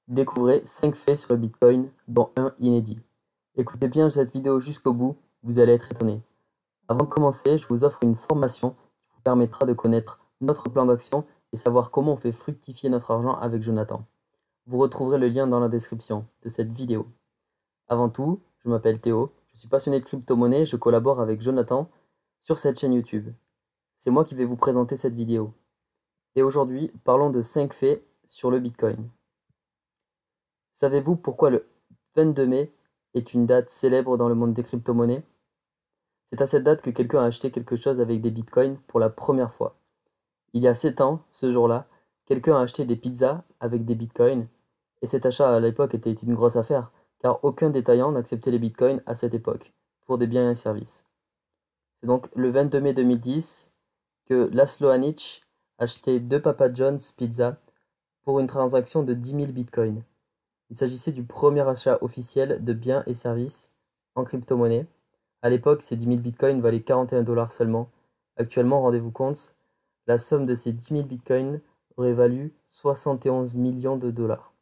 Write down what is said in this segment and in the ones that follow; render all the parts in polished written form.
Découvrez 5 faits sur le Bitcoin, dont un inédit. Écoutez bien cette vidéo jusqu'au bout, vous allez être étonné. Avant de commencer, je vous offre une formation qui vous permettra de connaître notre plan d'action et savoir comment on fait fructifier notre argent avec Jonathan. Vous retrouverez le lien dans la description de cette vidéo. Avant tout, je m'appelle Théo, je suis passionné de crypto-monnaie et je collabore avec Jonathan sur cette chaîne YouTube. C'est moi qui vais vous présenter cette vidéo. Et aujourd'hui, parlons de 5 faits sur le Bitcoin. Savez-vous pourquoi le 22 mai est une date célèbre dans le monde des crypto-monnaies? C'est à cette date que quelqu'un a acheté quelque chose avec des bitcoins pour la première fois. Il y a 7 ans, ce jour-là, quelqu'un a acheté des pizzas avec des bitcoins, et cet achat à l'époque était une grosse affaire, car aucun détaillant n'acceptait les bitcoins à cette époque, pour des biens et services. C'est donc le 22 mai 2010 que Laszlo Hanic achetait 2 Papa John's Pizza pour une transaction de 10 000 bitcoins. Il s'agissait du premier achat officiel de biens et services en crypto-monnaie. À l'époque, ces 10 000 bitcoins valaient 41 dollars seulement. Actuellement, rendez-vous compte, la somme de ces 10 000 bitcoins aurait valu 71 millions de dollars.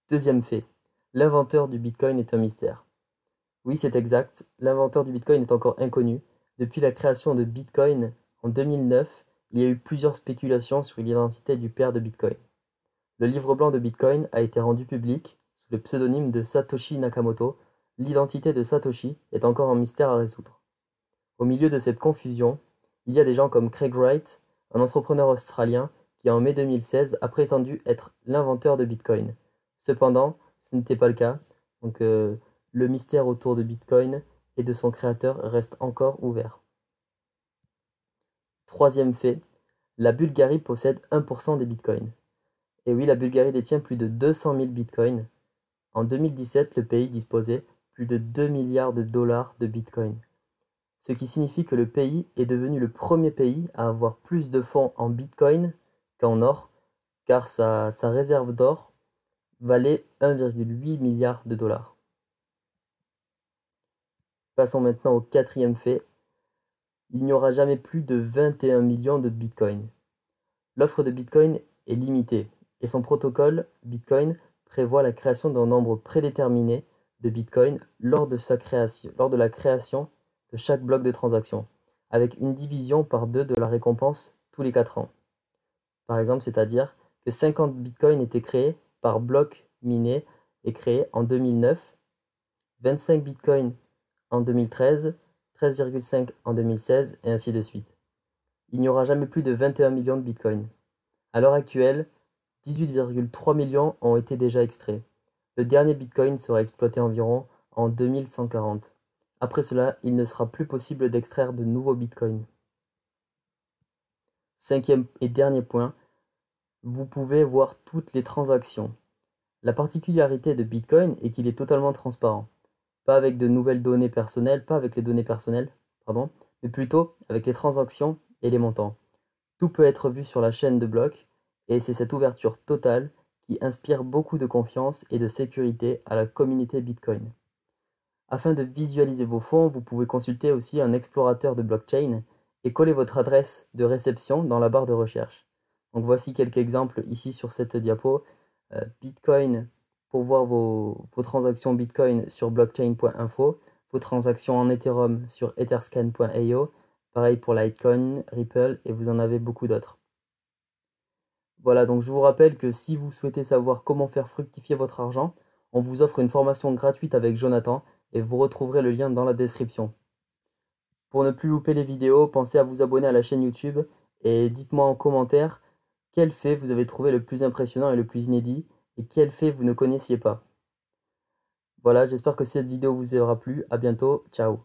Deuxième fait, l'inventeur du bitcoin est un mystère. Oui, c'est exact, l'inventeur du bitcoin est encore inconnu. Depuis la création de Bitcoin en 2009, il y a eu plusieurs spéculations sur l'identité du père de Bitcoin. Le livre blanc de Bitcoin a été rendu public sous le pseudonyme de Satoshi Nakamoto. L'identité de Satoshi est encore un mystère à résoudre. Au milieu de cette confusion, il y a des gens comme Craig Wright, un entrepreneur australien qui en mai 2016 a prétendu être l'inventeur de Bitcoin. Cependant, ce n'était pas le cas, donc le mystère autour de Bitcoin et de son créateur reste encore ouvert. Troisième fait, la Bulgarie possède 1% des Bitcoins. Et oui, la Bulgarie détient plus de 200 000 bitcoins. En 2017, le pays disposait plus de 2 milliards de dollars de bitcoins. Ce qui signifie que le pays est devenu le premier pays à avoir plus de fonds en bitcoin qu'en or, car sa réserve d'or valait 1,8 milliard de dollars. Passons maintenant au quatrième fait. Il n'y aura jamais plus de 21 millions de bitcoins. L'offre de bitcoin est limitée. Et son protocole Bitcoin prévoit la création d'un nombre prédéterminé de Bitcoin lors de la création de chaque bloc de transaction, avec une division par 2 de la récompense tous les 4 ans. Par exemple, c'est-à-dire que 50 Bitcoins étaient créés par bloc miné et créé en 2009, 25 Bitcoins en 2013, 13,5 en 2016 et ainsi de suite. Il n'y aura jamais plus de 21 millions de Bitcoins. À l'heure actuelle, 18,3 millions ont été déjà extraits. Le dernier Bitcoin sera exploité environ en 2140. Après cela, il ne sera plus possible d'extraire de nouveaux Bitcoins. Cinquième et dernier point, vous pouvez voir toutes les transactions. La particularité de Bitcoin est qu'il est totalement transparent. Pas avec de nouvelles données personnelles, pas avec les données personnelles, mais plutôt avec les transactions et les montants. Tout peut être vu sur la chaîne de blocs. Et c'est cette ouverture totale qui inspire beaucoup de confiance et de sécurité à la communauté Bitcoin. Afin de visualiser vos fonds, vous pouvez consulter aussi un explorateur de blockchain et coller votre adresse de réception dans la barre de recherche. Donc voici quelques exemples ici sur cette diapo. Bitcoin pour voir vos transactions Bitcoin sur blockchain.info, vos transactions en Ethereum sur etherscan.io, pareil pour Litecoin, Ripple et vous en avez beaucoup d'autres. Voilà, donc je vous rappelle que si vous souhaitez savoir comment faire fructifier votre argent, on vous offre une formation gratuite avec Jonathan et vous retrouverez le lien dans la description. Pour ne plus louper les vidéos, pensez à vous abonner à la chaîne YouTube et dites-moi en commentaire quel fait vous avez trouvé le plus impressionnant et le plus inédit et quel fait vous ne connaissiez pas. Voilà, j'espère que cette vidéo vous aura plu. À bientôt, ciao.